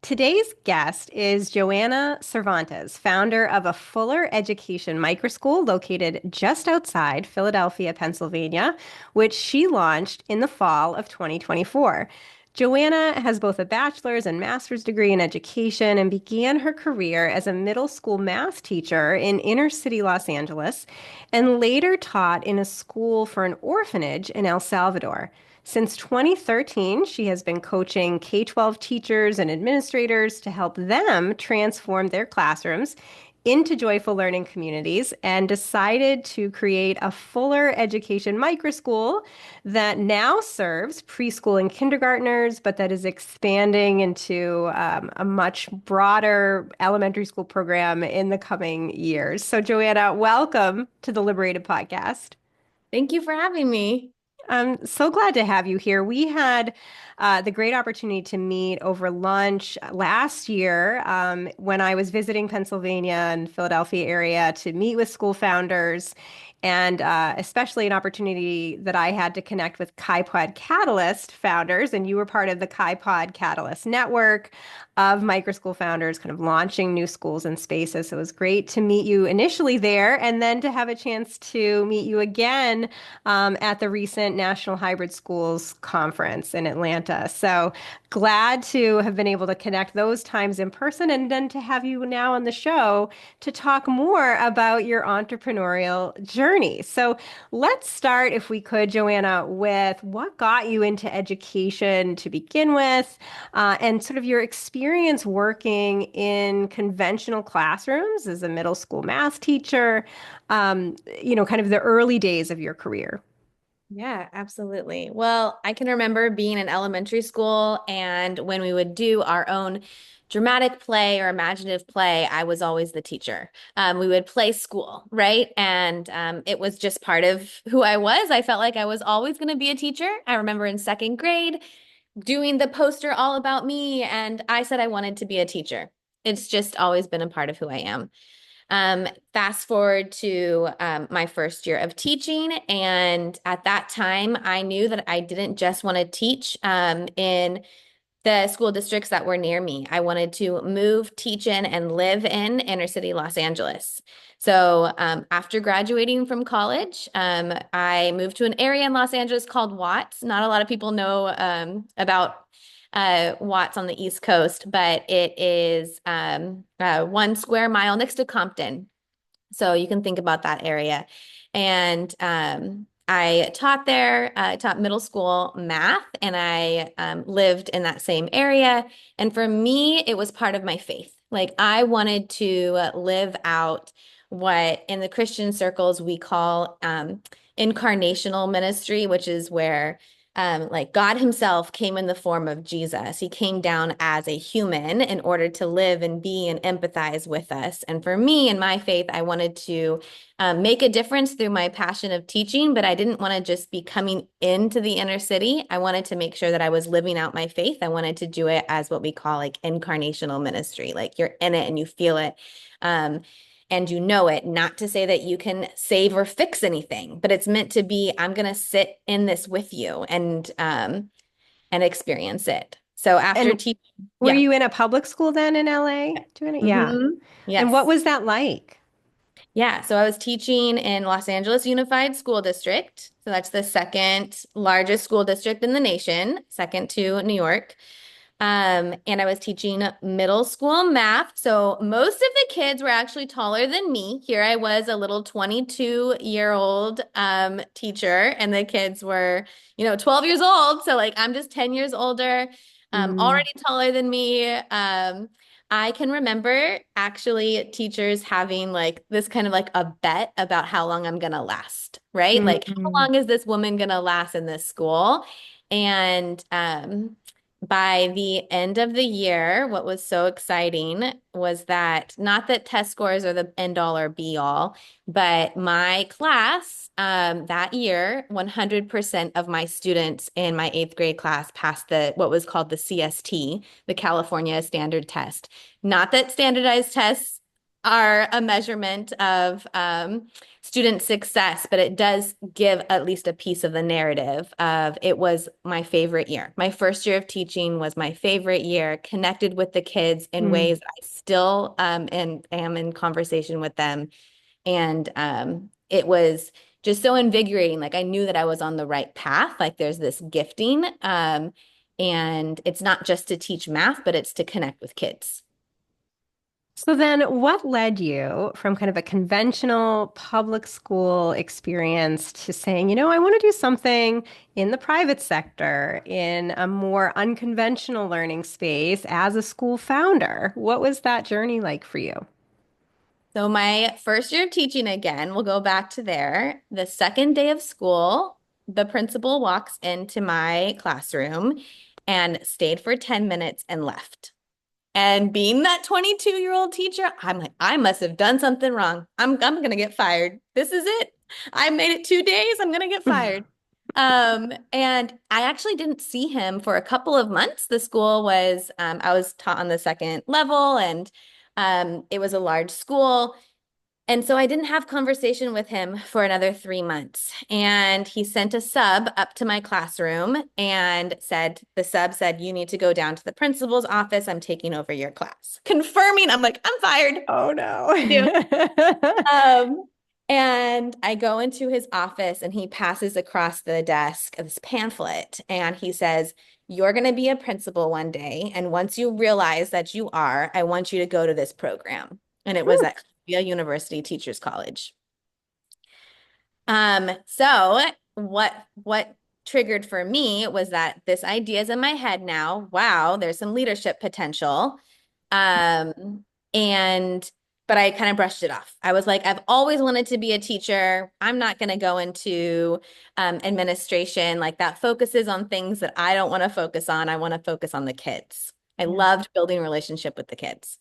Today's guest is Joanna Cervantes, founder of a Fuller Education microschool located just outside Philadelphia, Pennsylvania, which she launched in the fall of 2024. Joanna has both a bachelor's and master's degree in education and began her career as a middle school math teacher in inner city Los Angeles and later taught in a school for an orphanage in El Salvador. Since 2013, she has been coaching K-12 teachers and administrators to help them transform their classrooms into joyful learning communities and decided to create a Fuller Education microschool that now serves preschool and kindergartners, but that is expanding into a much broader elementary school program in the coming years. So, Joanna, welcome to the Liberated Podcast. Thank you for having me. I'm so glad to have you here. We had the great opportunity to meet over lunch last year when I was visiting Pennsylvania and Philadelphia area to meet with school founders, and especially an opportunity that I had to connect with KaiPod Catalyst founders, and you were part of the KaiPod Catalyst network of microschool founders, kind of launching new schools and spaces. So it was great to meet you initially there, and then to have a chance to meet you again at the recent National Hybrid Schools Conference in Atlanta. So glad to have been able to connect those times in person and then to have you now on the show to talk more about your entrepreneurial journey. So let's start, if we could, Joanna, with what got you into education to begin with, and sort of your experience working in conventional classrooms as a middle school math teacher, kind of the early days of your career. Yeah, absolutely. Well, I can remember being in elementary school, and when we would do our own dramatic play or imaginative play, I was always the teacher. We would play school, right? And it was just part of who I was. I felt like I was always going to be a teacher. I remember in second grade doing the poster all about me, and I said I wanted to be a teacher. It's just always been a part of who I am. Fast forward to my first year of teaching. And at that time, I knew that I didn't just want to teach in the school districts that were near me. I wanted to move, teach in, and live in inner city Los Angeles. So after graduating from college, I moved to an area in Los Angeles called Watts. Not a lot of people know about Watts on the East Coast, but it is 1 square mile next to Compton. So you can think about that area. And I taught there, I taught middle school math, and I lived in that same area. And for me, it was part of my faith. Like I wanted to live out what in the Christian circles we call incarnational ministry, which is where like God himself came in the form of Jesus. He came down as a human in order to live and be and empathize with us. And for me and my faith, I wanted to make a difference through my passion of teaching, but I didn't want to just be coming into the inner city. I wanted to make sure that I was living out my faith. I wanted to do it as what we call like incarnational ministry, like you're in it and you feel it. Um, and you know it, not to say that you can save or fix anything, but it's meant to be, I'm going to sit in this with you and experience it. So after And teaching, were yeah. you in a public school then in LA doing it? Yeah. And what Yes. was that like? Yeah. So I was teaching in Los Angeles Unified School District. So that's the second largest school district in the nation, second to New York. And I was teaching middle school math. So most of the kids were actually taller than me. Here I was, a little 22-year-old teacher, and the kids were, 12 years old. So like I'm just 10 years older, Mm, already taller than me. I can remember actually teachers having like this kind of like a bet about how long I'm gonna last, right? Like how mm. long is this woman gonna last in this school? And by the end of the year, what was so exciting was that not that test scores are the end all or be all, but my class that year, 100% of my students in my eighth grade class passed the what was called the CST, the California Standard Test. Not that standardized tests are a measurement of student success, but it does give at least a piece of the narrative of it was my favorite year. My first year of teaching was my favorite year, connected with the kids in ways I still and am in conversation with them. And it was just so invigorating. Like I knew that I was on the right path. Like there's this gifting. And it's not just to teach math, but it's to connect with kids. So then what led you from kind of a conventional public school experience to saying, I want to do something in the private sector in a more unconventional learning space as a school founder? What was that journey like for you? So my first year of teaching again, we'll go back to there. The second day of school, the principal walks into my classroom and stayed for 10 minutes and left. And being that 22-year-old teacher, I'm like, I must have done something wrong. I'm gonna get fired. This is it. I made it 2 days. I'm gonna get fired. And I actually didn't see him for a couple of months. The school was, I was taught on the second level, and it was a large school. And so I didn't have conversation with him for another 3 months. And he sent a sub up to my classroom and said, the sub said, you need to go down to the principal's office. I'm taking over your class. Confirming, I'm like, I'm fired. Oh no. I do. Um, and I go into his office and he passes across the desk this pamphlet and he says, you're going to be a principal one day. And once you realize that you are, I want you to go to this program. And it was Whew. at Columbia University Teachers College. So what triggered for me was that this idea is in my head now. Wow, there's some leadership potential. And but I kind of brushed it off. I was like, I've always wanted to be a teacher. I'm not going to go into administration. Like that focuses on things that I don't want to focus on. I want to focus on the kids. I Yeah. loved building a relationship with the kids.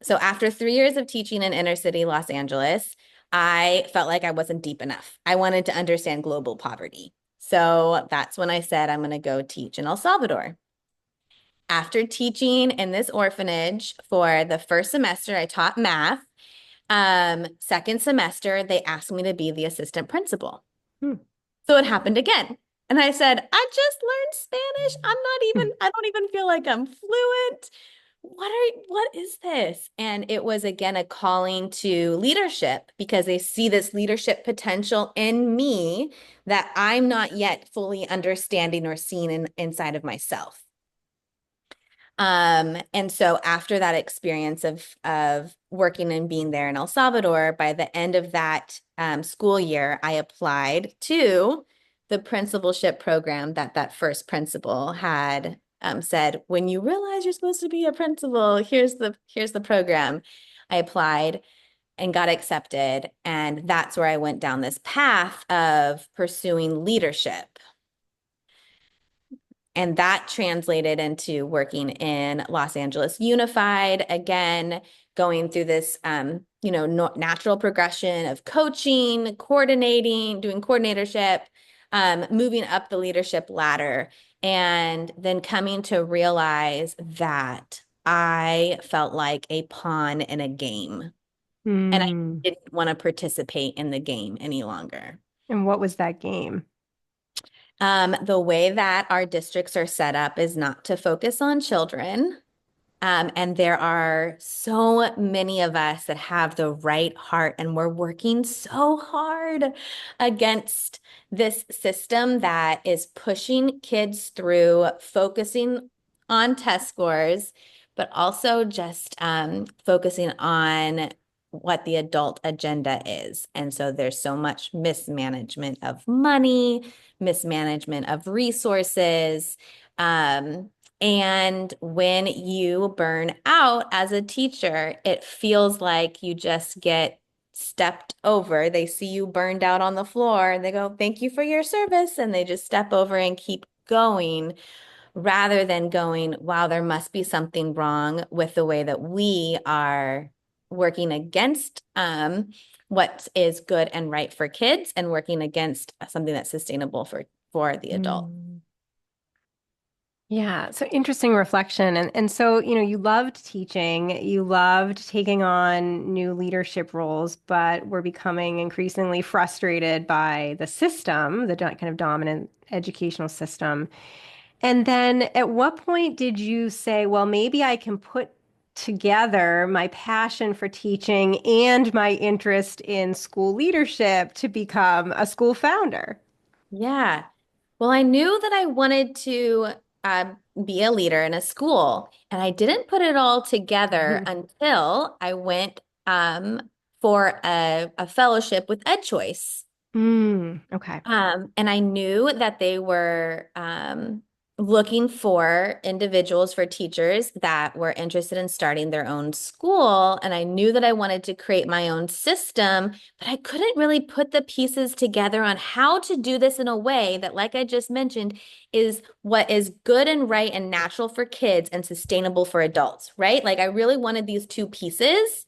So after 3 years of teaching in inner city Los Angeles, I felt like I wasn't deep enough. I wanted to understand global poverty. So that's when I said, I'm going to go teach in El Salvador. After teaching in this orphanage for the first semester, I taught math. Second semester, they asked me to be the assistant principal. Hmm. So it happened again. And I said, I just learned Spanish. I don't even feel like I'm fluent. What is this? And it was again a calling to leadership because they see this leadership potential in me that I'm not yet fully understanding or seeing inside of myself. And so after that experience of working and being there in El Salvador, by the end of that school year, I applied to the principalship program that that first principal had said, when you realize you're supposed to be a principal, here's the program. I applied and got accepted, and that's where I went down this path of pursuing leadership. And that translated into working in Los Angeles Unified, again, going through this, natural progression of coaching, coordinating, doing coordinatorship, moving up the leadership ladder, and then coming to realize that I felt like a pawn in a game, and I Hmm. didn't want to participate in the game any longer. And what was that game? The way that our districts are set up is not to focus on children. And there are so many of us that have the right heart, and we're working so hard against this system that is pushing kids through, focusing on test scores, but also just focusing on what the adult agenda is. And so there's so much mismanagement of money, mismanagement of resources. And when you burn out as a teacher, it feels like you just get stepped over. They see you burned out on the floor and they go, thank you for your service. And they just step over and keep going rather than going, wow, there must be something wrong with the way that we are working against what is good and right for kids and working against something that's sustainable for the adult. Hmm. Yeah, so interesting reflection. And so, you loved teaching, you loved taking on new leadership roles, but were becoming increasingly frustrated by the system, the kind of dominant educational system. And then at what point did you say, well, maybe I can put together my passion for teaching and my interest in school leadership to become a school founder? Yeah. Well, I knew that I wanted to uh, be a leader in a school, and I didn't put it all together until I went for a fellowship with EdChoice. Okay. And I knew that they were looking for individuals, for teachers that were interested in starting their own school. And I knew that I wanted to create my own system, but I couldn't really put the pieces together on how to do this in a way that, like I just mentioned, is what is good and right and natural for kids and sustainable for adults, right? Like I really wanted these two pieces.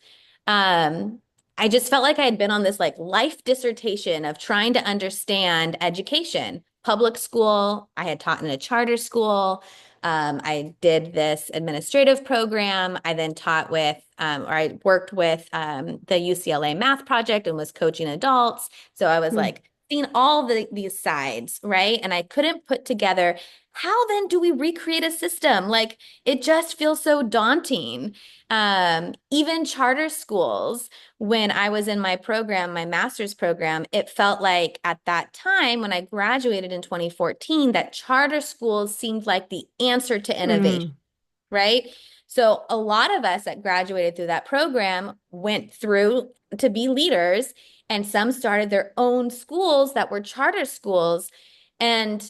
Um, I just felt like I had been on this like life dissertation of trying to understand education. Public school, I had taught in a charter school. I did this administrative program. I then taught with, or I worked with the UCLA Math Project and was coaching adults. So I was Hmm. like seeing all these sides, right? And I couldn't put together how then do we recreate a system? Like it just feels so daunting. Even charter schools when I was in my program, my master's program, it felt like at that time when I graduated in 2014, that charter schools seemed like the answer to innovation, Mm. right? So a lot of us that graduated through that program went through to be leaders, and some started their own schools that were charter schools. And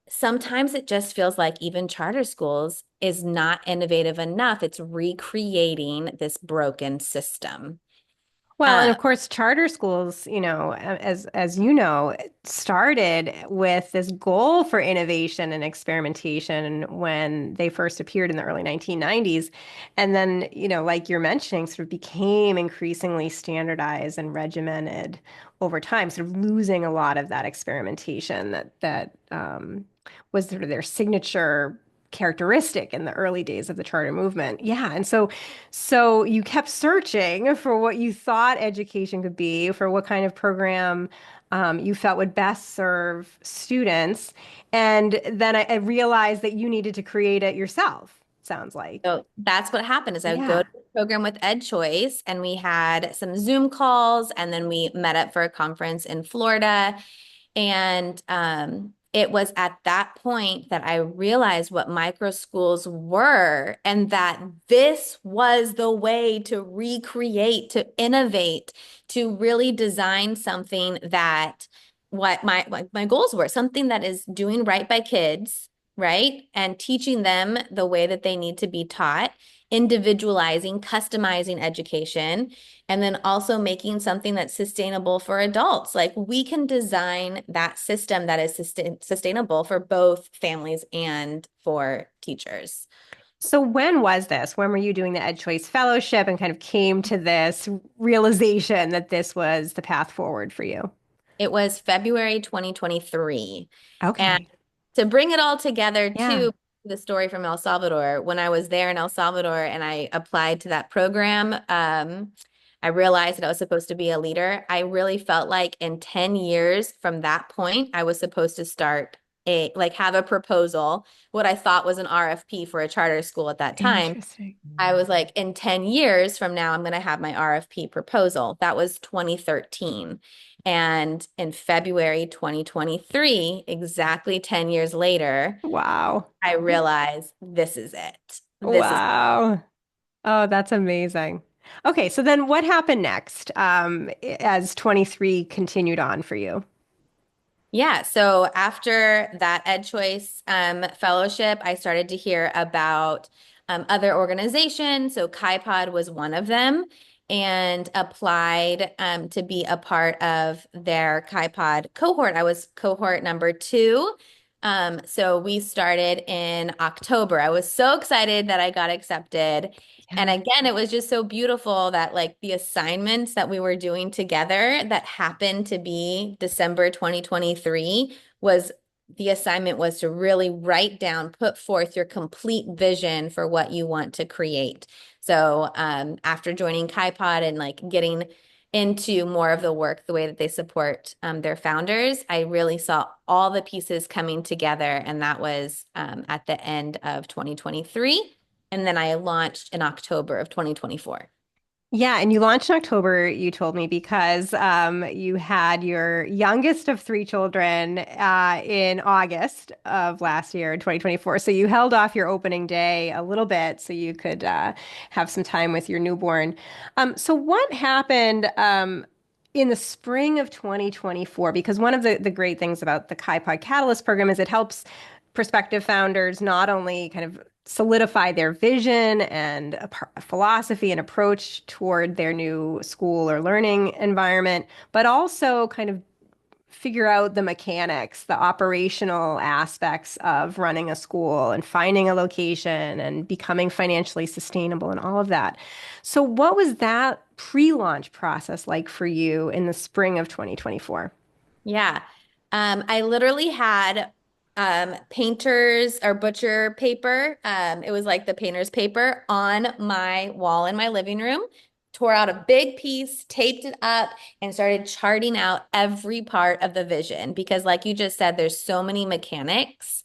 sometimes it just feels like even charter schools is not innovative enough. It's recreating this broken system. Well, and Uh, of course, charter schools, as you know, started with this goal for innovation and experimentation when they first appeared in the early 1990s. And then, like you're mentioning, sort of became increasingly standardized and regimented over time, sort of losing a lot of that experimentation that was sort of their signature characteristic in the early days of the charter movement. Yeah, and so you kept searching for what you thought education could be, for what kind of program you felt would best serve students. And then I realized that you needed to create it yourself, sounds like. So that's what happened is I would go Yeah. to the program with EdChoice and we had some Zoom calls and then we met up for a conference in Florida. And it was at that point that I realized what micro schools were and that this was the way to recreate, to innovate, to really design something that what my goals were, something that is doing right by kids, right? And teaching them the way that they need to be taught, individualizing, customizing education, and then also making something that's sustainable for adults. Like we can design that system that is sustainable for both families and for teachers. So when was this? When were you doing the Ed Choice Fellowship and kind of came to this realization that this was the path forward for you? It was February 2023. And Okay. to bring it all together, Yeah. too, the story from El Salvador, when I was there in El Salvador and I applied to that program, I realized that I was supposed to be a leader. I really felt like in 10 years from that point, I was supposed to start like have a proposal, what I thought was an RFP for a charter school at that time. Interesting. I was like, in 10 years from now, I'm going to have my RFP proposal. That was 2013. And in February 2023, exactly 10 years later, Wow. I realized this is it. This is Wow. Oh, that's amazing. Okay, so then what happened next as 23 continued on for you? Yeah, so after that EdChoice fellowship, I started to hear about other organizations. So KaiPod was one of them and applied to be a part of their KaiPod cohort. I was cohort number two. So we started in October. I was so excited that I got accepted. And Yeah. again, it was just so beautiful that like the assignments that we were doing together that happened to be December 2023 was the assignment was to really write down, put forth your complete vision for what you want to create. So after joining KaiPod and like getting into more of the work, the way that they support their founders, I really saw all the pieces coming together. And that was at the end of 2023. And then I launched in October of 2024. Yeah, and you launched in October, you told me, because you had your youngest of three children in August of last year, 2024. So you held off your opening day a little bit so you could have some time with your newborn. So what happened in the spring of 2024? Because one of the great things about the KaiPod Catalyst program is it helps prospective founders not only kind of solidify their vision and a philosophy and approach toward their new school or learning environment, but also kind of figure out the mechanics, the operational aspects of running a school and finding a location and becoming financially sustainable and all of that. So, what was that pre-launch process like for you in the spring of 2024? Yeah. I literally had painters or butcher paper. It was like the painter's paper on my wall in my living room, tore out a big piece, taped it up, and started charting out every part of the vision. Because, like you just said, there's so many mechanics.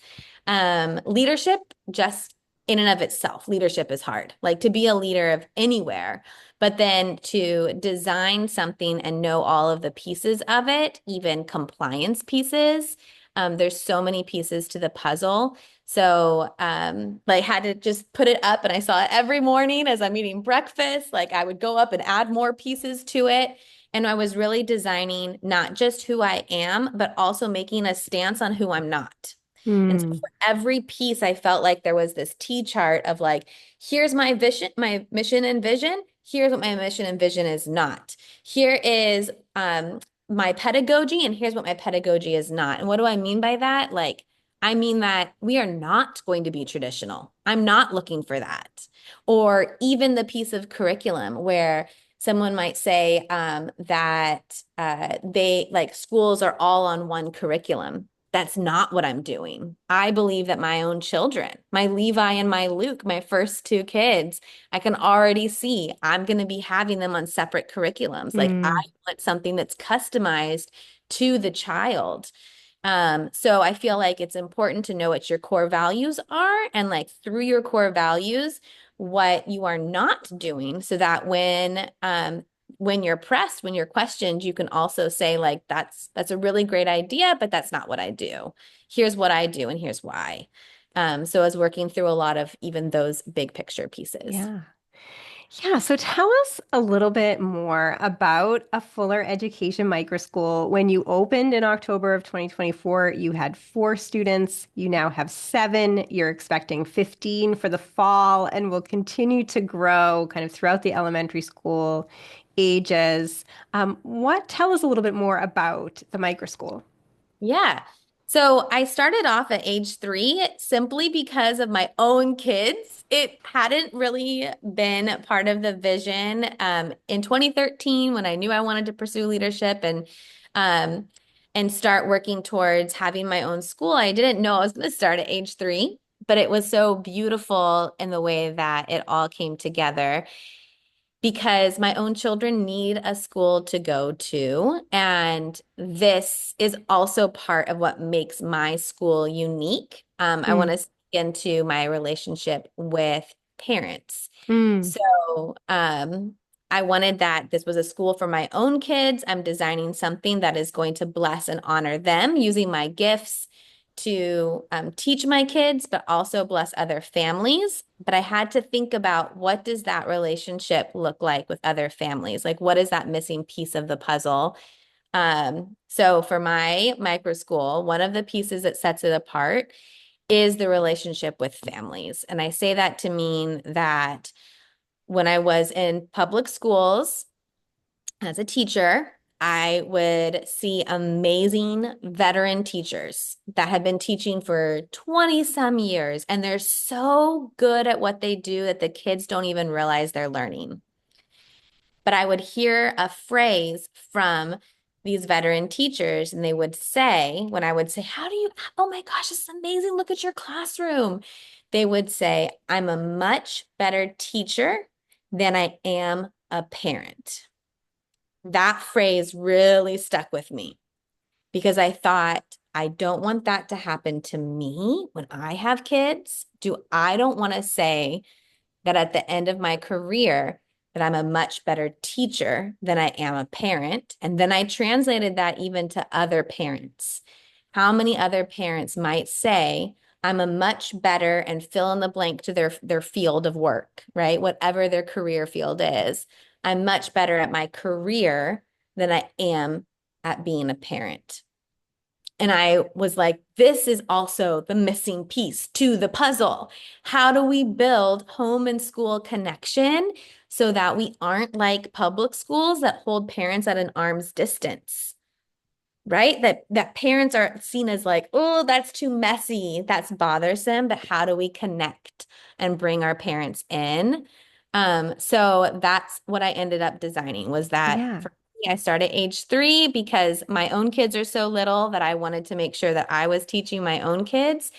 Leadership, just in and of itself, leadership is hard. Like to be a leader of anywhere. But then to design something and know all of the pieces of it, even compliance pieces, there's so many pieces to the puzzle. So like had to just put it up and I saw it every morning as I'm eating breakfast. Like I would go up and add more pieces to it. And I was really designing not just who I am, but also making a stance on who I'm not. And so Hmm. for every piece, I felt like there was this T chart of like, here's my vision, my mission and vision. Here's what my mission and vision is not. Here is my pedagogy, and here's what my pedagogy is not. And what do I mean by that? Like, I mean that we are not going to be traditional. I'm not looking for that. Or even the piece of curriculum where someone might say that they like schools are all on one curriculum. That's not what I'm doing. I believe that my own children, my Levi and my Luke, my first two kids, I can already see I'm going to be having them on separate curriculums. Like I Hmm. want something that's customized to the child. So I feel like it's important to know what your core values are and like through your core values, what you are not doing so that when you're pressed, when you're questioned, you can also say like that's a really great idea, but that's not what I do. Here's what I do and here's why. So I was working through a lot of even those big picture pieces. Yeah. Yeah, so tell us a little bit more about a Fuller Education Microschool. When you opened in October of 2024, you had four students. You now have seven. You're expecting 15 for the fall and will continue to grow kind of throughout the elementary school ages. Tell us a little bit more about the microschool. Yeah. So I started off at age 3 simply because of my own kids. It hadn't really been part of the vision. In 2013, when I knew I wanted to pursue leadership um, and start working towards having my own school, I didn't know I was going to start at age 3, but it was so beautiful in the way that it all came together because my own children need a school to go to. And this is also part of what makes my school unique. I want Mm, to speak into my relationship with parents. mm, So, I wanted that this was a school for my own kids. I'm designing something that is going to bless and honor them using my gifts to teach my kids, but also bless other families. But I had to think about what does that relationship look like with other families? Like, what is that missing piece of the puzzle? So for my micro school, one of the pieces that sets it apart is the relationship with families. And I say that to mean that when I was in public schools as a teacher, I would see amazing veteran teachers that had been teaching for 20 some years, and they're so good at what they do that the kids don't even realize they're learning. But I would hear a phrase from these veteran teachers, and they would say, when I would say, how do you, oh my gosh, this is amazing. Look at your classroom. They would say, I'm a much better teacher than I am a parent. That phrase really stuck with me because I thought, I don't want that to happen to me when I have kids. I don't want to say that at the end of my career that I'm a much better teacher than I am a parent. And then I translated that even to other parents. How many other parents might say, I'm a much better and fill in the blank to their field of work, right? Whatever their career field is. I'm much better at my career than I am at being a parent. And I was like, this is also the missing piece to the puzzle. How do we build home and school connection so that we aren't like public schools that hold parents at an arm's distance? Right? That parents are seen as like, oh, that's too messy, that's bothersome, but how do we connect and bring our parents in? So that's what I ended up designing was that Yeah. for me, I started age 3 because my own kids are so little that I wanted to make sure that I was teaching my own kids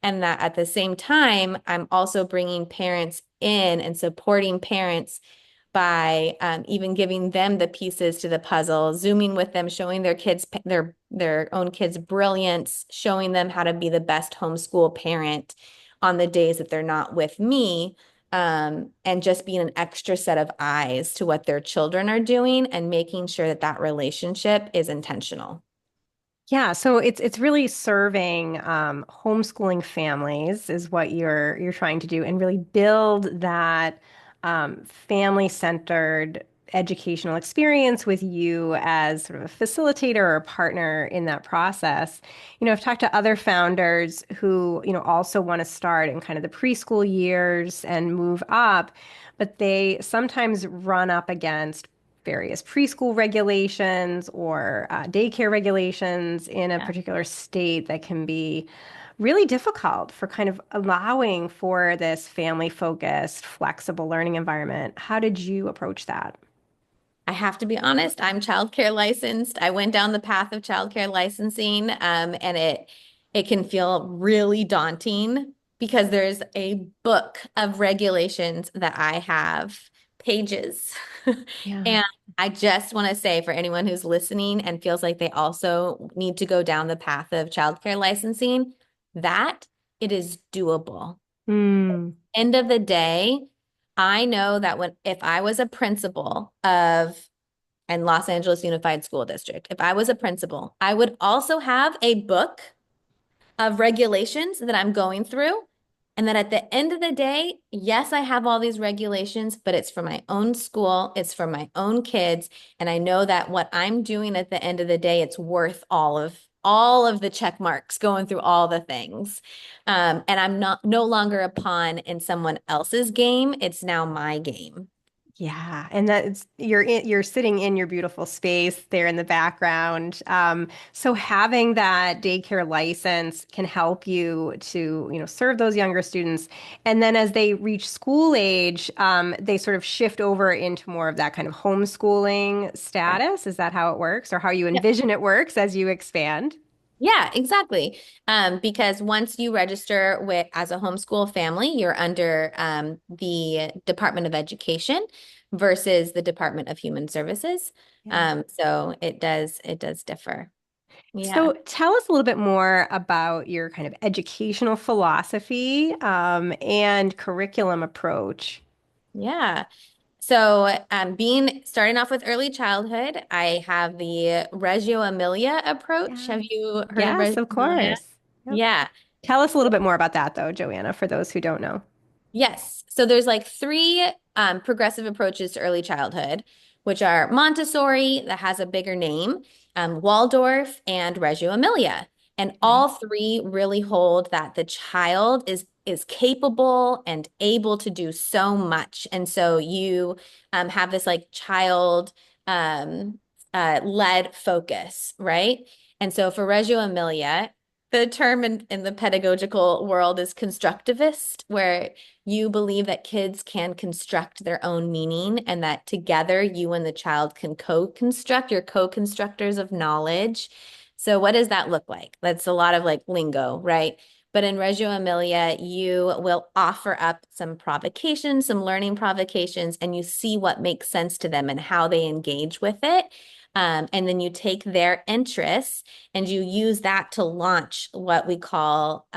and that at the same time, I'm also bringing parents in and supporting parents by even giving them the pieces to the puzzle, zooming with them, showing their kids their own kids' brilliance, showing them how to be the best homeschool parent on the days that they're not with me, and just being an extra set of eyes to what their children are doing and making sure that that relationship is intentional. Yeah, so it's really serving homeschooling families is what you're trying to do, and really build that family-centered educational experience with you as sort of a facilitator or a partner in that process. I've talked to other founders who, also want to start in kind of the preschool years and move up, but they sometimes run up against various preschool regulations or daycare regulations in a Yeah. particular state that can be really difficult for kind of allowing for this family focused, flexible learning environment. How did you approach that? I have to be honest, I'm childcare licensed. I went down the path of childcare licensing, and it can feel really daunting because there's a book of regulations that I have, pages. Yeah. And I just want to say for anyone who's listening and feels like they also need to go down the path of childcare licensing, that it is doable. Mm, End of the day, I know that if I was a principal of and Los Angeles Unified School District. If I was a principal, I would also have a book of regulations that I'm going through. And then at the end of the day, yes, I have all these regulations, but it's for my own school, it's for my own kids, and I know that what I'm doing at the end of the day, it's worth all of the check marks going through all the things. And I'm not no longer a pawn in someone else's game. It's now my game. yeah, and you're sitting in your beautiful space there in the background. So having that daycare license can help you to, serve those younger students. And then as they reach school age, they sort of shift over into more of that kind of homeschooling status. Is that how it works, or how you Yeah. envision it works as you expand? Yeah, exactly. Because once you register with as a homeschool family, you're under the Department of Education versus the Department of Human Services. Yeah. So it does differ. Yeah. So tell us a little bit more about your kind of educational philosophy, and curriculum approach. Yeah. So being starting off with early childhood, I have the Reggio Emilia approach. Yeah. Have you heard of Yes, Reggio of Emilia? course. Yep. Yeah. Tell us a little bit more about that, though, Joanna, for those who don't know. Yes. So there's like three progressive approaches to early childhood, which are Montessori, that has a bigger name, Waldorf, and Reggio Emilia. And Okay. all three really hold that the child is capable and able to do so much. And so you have this like child led focus, right? And so for Reggio Emilia, The term in the pedagogical world is constructivist, where you believe that kids can construct their own meaning and that together you and the child can co-construct. You're co-constructors of knowledge. So what does that look like? That's a lot of like lingo, right? But in Reggio Emilia, you will offer up some provocations, some learning provocations, and you see what makes sense to them and how they engage with it. And then you take their interests and you use that to launch what we call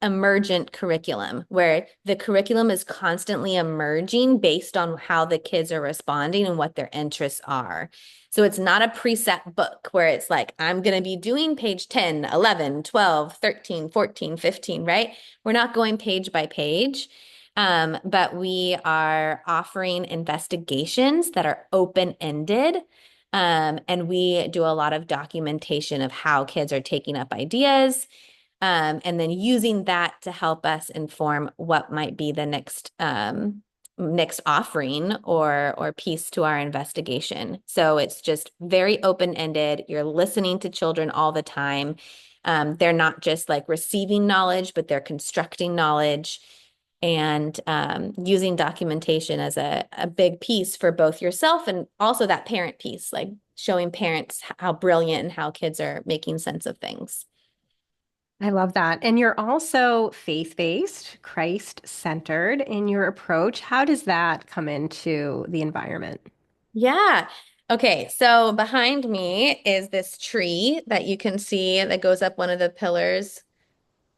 emergent curriculum, where the curriculum is constantly emerging based on how the kids are responding and what their interests are. So it's not a preset book where it's like, I'm going to be doing page 10, 11, 12, 13, 14, 15, right? We're not going page by page. But we are offering investigations that are open-ended. And we do a lot of documentation of how kids are taking up ideas, and then using that to help us inform what might be the next offering or piece to our investigation. So it's just very open-ended. You're listening to children all the time. They're not just like receiving knowledge, but they're constructing knowledge and using documentation as a big piece for both yourself and also that parent piece, like showing parents how brilliant and how kids are making sense of things. I love that. And you're also faith-based, Christ-centered in your approach. How does that come into the environment? Yeah. Okay, so behind me is this tree that you can see that goes up one of the pillars.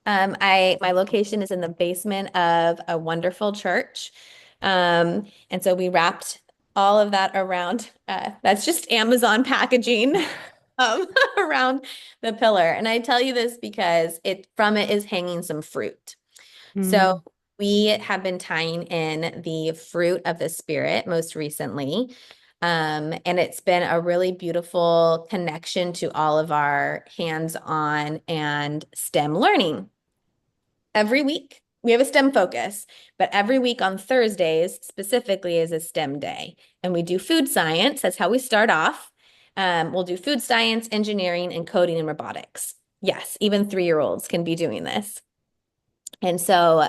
My location is in the basement of a wonderful church. And so we wrapped all of that around, that's just Amazon packaging, um, around the pillar. And I tell you this because from it is hanging some fruit. So Mm. we have been tying in the fruit of the spirit most recently. And it's been a really beautiful connection to all of our hands-on and STEM learning. Every week, we have a STEM focus, but every week on Thursdays specifically is a STEM day. And we do food science. That's how we start off. We'll do food science, engineering, and coding and robotics. Yes, even 3-year-olds can be doing this. And so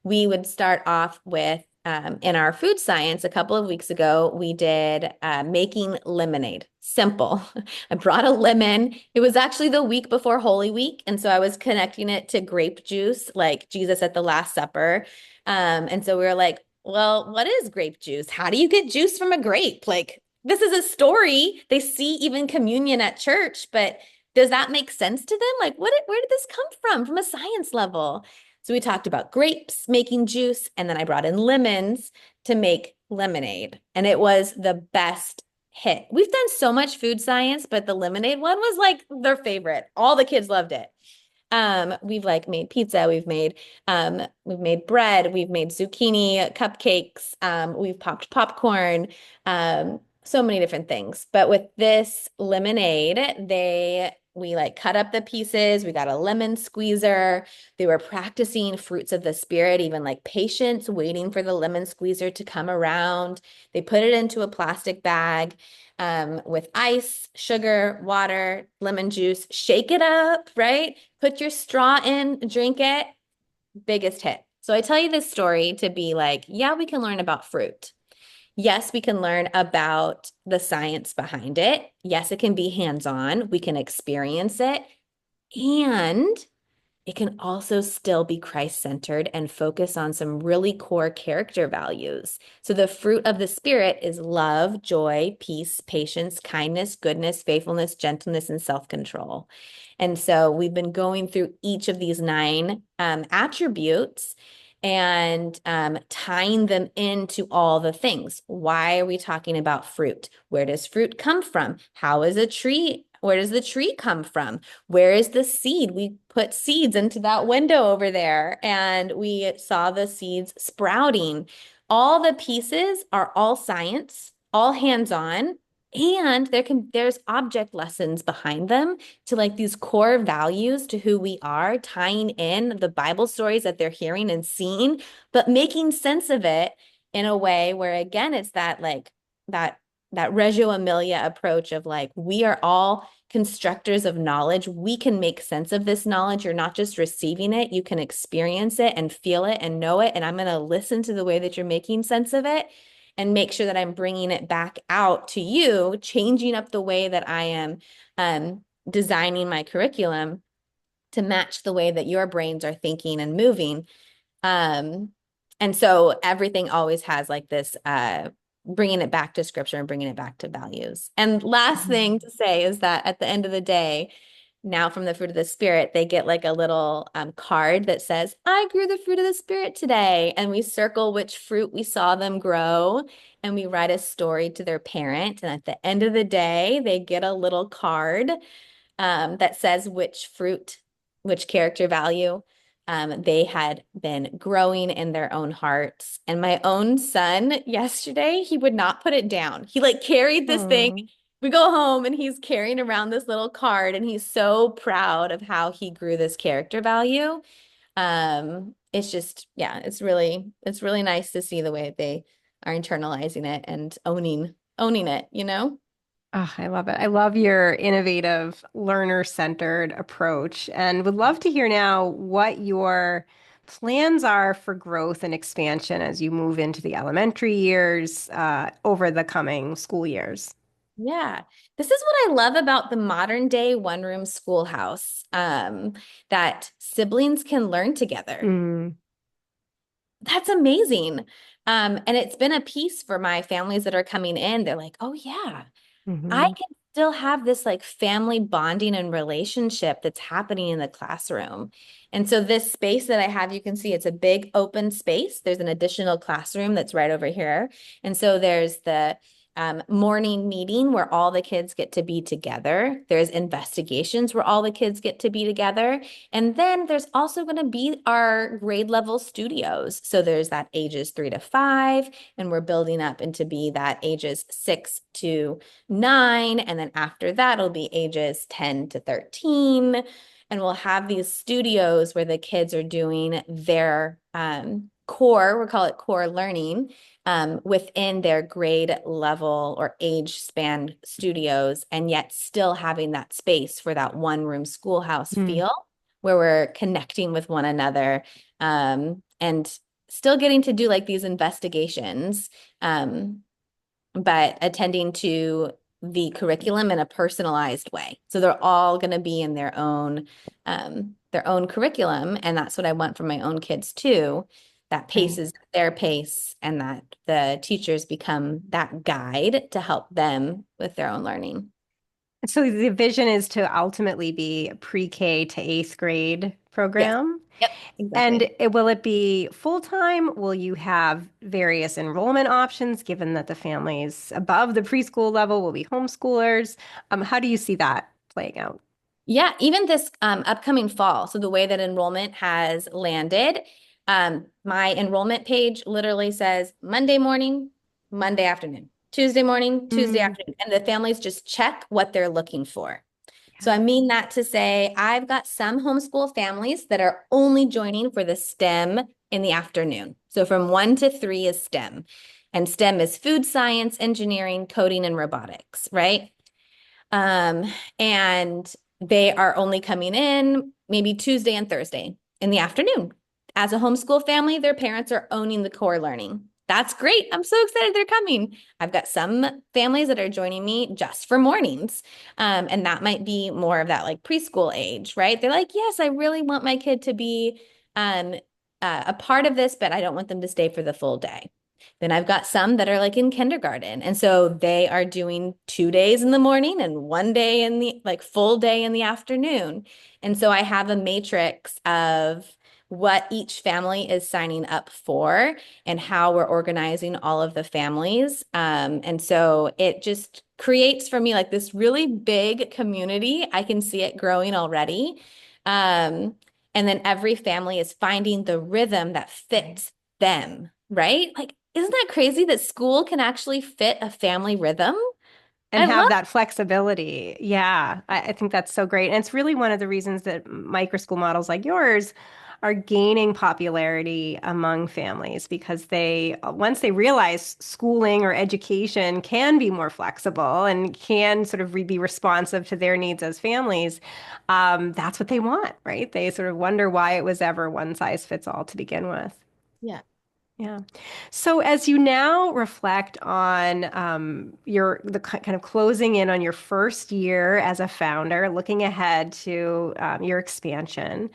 we would start off with, in our food science, a couple of weeks ago, we did making lemonade. Simple. I brought a lemon. It was actually the week before Holy Week. And so I was connecting it to grape juice, like Jesus at the Last Supper. And so we were like, well, what is grape juice? How do you get juice from a grape? Like, this is a story. They see even communion at church, but does that make sense to them? Like, where did this come from a science level? So we talked about grapes making juice, and then I brought in lemons to make lemonade. And it was the best hit. We've done so much food science, but the lemonade one was like their favorite. All the kids loved it. We've like made pizza, we've made bread, we've made zucchini cupcakes, we've popped popcorn, so many different things. But with this lemonade, we like cut up the pieces, we got a lemon squeezer. They were practicing fruits of the spirit, even like patience, waiting for the lemon squeezer to come around. They put it into a plastic bag with ice, sugar, water, lemon juice, shake it up, right? Put your straw in, drink it. Biggest hit. So I tell you this story to be like, yeah, we can learn about fruit. Yes, we can learn about the science behind it. Yes, it can be hands-on. We can experience it. And it can also still be Christ-centered and focus on some really core character values. So the fruit of the Spirit is love, joy, peace, patience, kindness, goodness, faithfulness, gentleness, and self-control. And so we've been going through each of these 9 attributes and tying them into all the things. Why are we talking about fruit? Where does fruit come from? How is a tree? Where does the tree come from? Where is the seed? We put seeds into that window over there and we saw the seeds sprouting. All the pieces are all science, all hands-on, and there's object lessons behind them to like these core values to who we are, tying in the Bible stories that they're hearing and seeing, but making sense of it in a way where again it's that like that Reggio Emilia approach of like we are all constructors of knowledge. We can make sense of this knowledge. You're not just receiving it, you can experience it and feel it and know it. And I'm going to listen to the way that you're making sense of it and make sure that I'm bringing it back out to you, changing up the way that I am designing my curriculum to match the way that your brains are thinking and moving. Um, and so everything always has like this bringing it back to scripture and bringing it back to values. And last thing to say is that at the end of the day, now from the fruit of the spirit, they get like a little card that says, I grew the fruit of the spirit today. And we circle which fruit we saw them grow and we write a story to their parent. And at the end of the day, they get a little card that says which fruit, which character value they had been growing in their own hearts. And my own son yesterday, he would not put it down. He like carried this thing. Oh. We go home and he's carrying around this little card and he's so proud of how he grew this character value. It's just, yeah, it's really nice to see the way they are internalizing it and owning it, you know? Oh, I love it. I love your innovative, learner-centered approach and would love to hear now what your plans are for growth and expansion as you move into the elementary years over the coming school years. Yeah. This is what I love about the modern day one room schoolhouse, that siblings can learn together. Mm, That's amazing. And it's been a piece for my families that are coming in. They're like, oh, yeah, I hmm can still have this like family bonding and relationship that's happening in the classroom. And so this space that I have, you can see it's a big open space. There's an additional classroom that's right over here. And so there's the morning meeting where all the kids get to be together. There's investigations where all the kids get to be together. And then there's also going to be our grade level studios. So there's that ages 3 to 5, and we're building up into be that ages 6 to 9. And then after that, it'll be ages 10 to 13. And we'll have these studios where the kids are doing their core, we call it core learning, within their grade level or age span studios, and yet still having that space for that one room schoolhouse mm. feel where we're connecting with one another, and still getting to do like these investigations. But attending to the curriculum in a personalized way. So they're all going to be in their own curriculum, and that's what I want for my own kids too. That pace Right. is their pace, and that the teachers become that guide to help them with their own learning. So the vision is to ultimately be a pre-K to eighth grade Yes. program. Yep. And Exactly. will it be full-time? Will you have various enrollment options given that the families above the preschool level will be homeschoolers? How do you see that playing out? Yeah, even this upcoming fall. So the way that enrollment has landed, my enrollment page literally says Monday morning, Monday afternoon, Tuesday morning, Tuesday Mm, afternoon, and the families just check what they're looking for. So yeah. I mean that to say I've got some homeschool families that are only joining for the STEM in the afternoon. So from 1 to 3 is STEM, and STEM is food science, engineering, coding, and robotics, right? Um, and they are only coming in maybe Tuesday and Thursday in the afternoon. As a homeschool family, their parents are owning the core learning. That's great. I'm so excited they're coming. I've got some families that are joining me just for mornings. And that might be more of that like preschool age, right? They're like, yes, I really want my kid to be um, a part of this, but I don't want them to stay for the full day. Then I've got some that are like in kindergarten. And so they are doing 2 days in the morning and 1 day in the like full day in the afternoon. And so I have a matrix of what each family is signing up for and how we're organizing all of the families. And so it just creates for me like this really big community. I can see it growing already. And then every family is finding the rhythm that Right. fits them, right? Like, isn't that crazy that school can actually fit a family rhythm? And I have love. that flexibility. Yeah, I think that's so great. And it's really one of the reasons that microschool models like yours are gaining popularity among families because once they realize schooling or education can be more flexible and can sort of be responsive to their needs as families, that's what they want, right? They sort of wonder why it was ever one size fits all to begin with. Yeah. Yeah. So as you now reflect on kind of closing in on your first year as a founder, looking ahead to your expansion,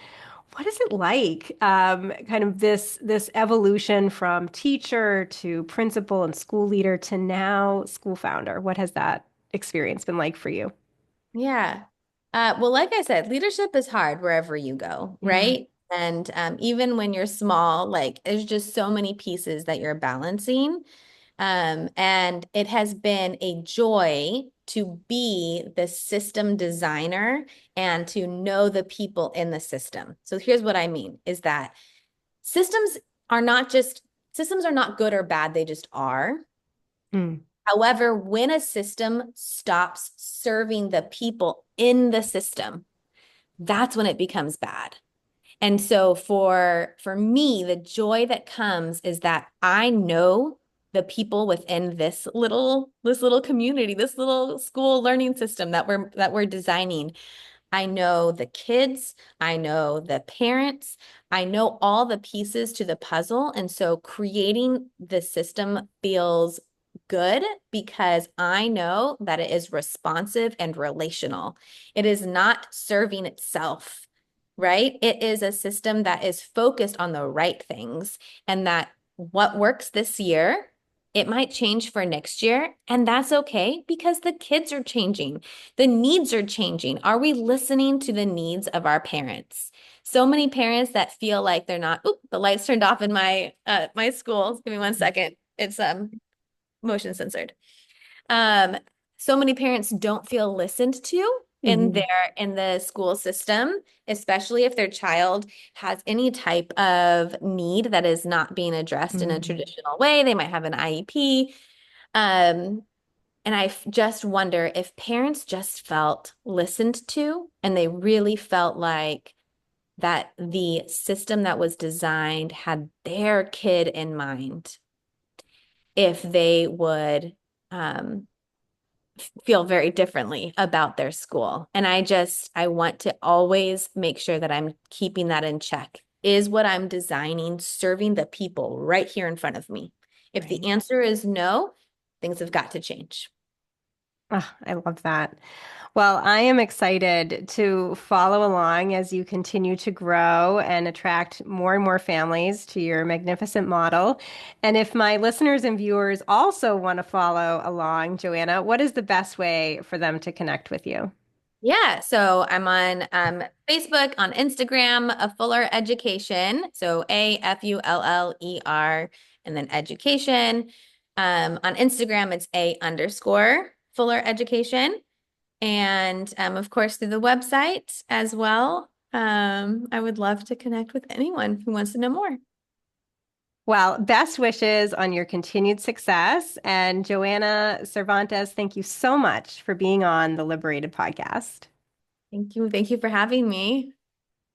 what is it like? Kind of this evolution from teacher to principal and school leader to now school founder. What has that experience been like for you? Yeah. Well, like I said, leadership is hard wherever you go, Yeah. right? And even when you're small, like there's just so many pieces that you're balancing. And it has been a joy to be the system designer and to know the people in the system. So here's what I mean is that systems are not just systems are not good or bad, they just are. Mm. However, when a system stops serving the people in the system, that's when it becomes bad. And so for me, the joy that comes is that I know the people within this little community, this little school learning system that we're designing. I know the kids, I know the parents, I know all the pieces to the puzzle. And so creating the system feels good because I know that it is responsive and relational. It is not serving itself, right? It is a system that is focused on the right things and that what works this year, it might change for next year. And that's okay because the kids are changing. The needs are changing. Are we listening to the needs of our parents? So many parents that feel like they're not, oop, the lights turned off in my school. Give me 1 second. It's motion censored. Um, so many parents don't feel listened to Mhm. in the school system, especially if their child has any type of need that is not being addressed in a Mhm. traditional way. They might have an IEP. Um, and just wonder if parents just felt listened to and they really felt like that the system that was designed had their kid in mind, if they would um, feel very differently about their school. And I want to always make sure that I'm keeping that in check. Is what I'm designing serving the people right here in front of me? If the Right. answer is no, things have got to change. Ah, I love that. Well, I am excited to follow along as you continue to grow and attract more and more families to your magnificent model. And if my listeners and viewers also want to follow along, Joanna, what is the best way for them to connect with you? Yeah, so I'm on Facebook, on Instagram, a Fuller Education. So AFULLER and then education. On Instagram, it's A_Fuller Education. And of course, through the website as well. I would love to connect with anyone who wants to know more. Well, best wishes on your continued success. And Joanna Cervantes, thank you so much for being on the Liberated podcast. Thank you. Thank you for having me.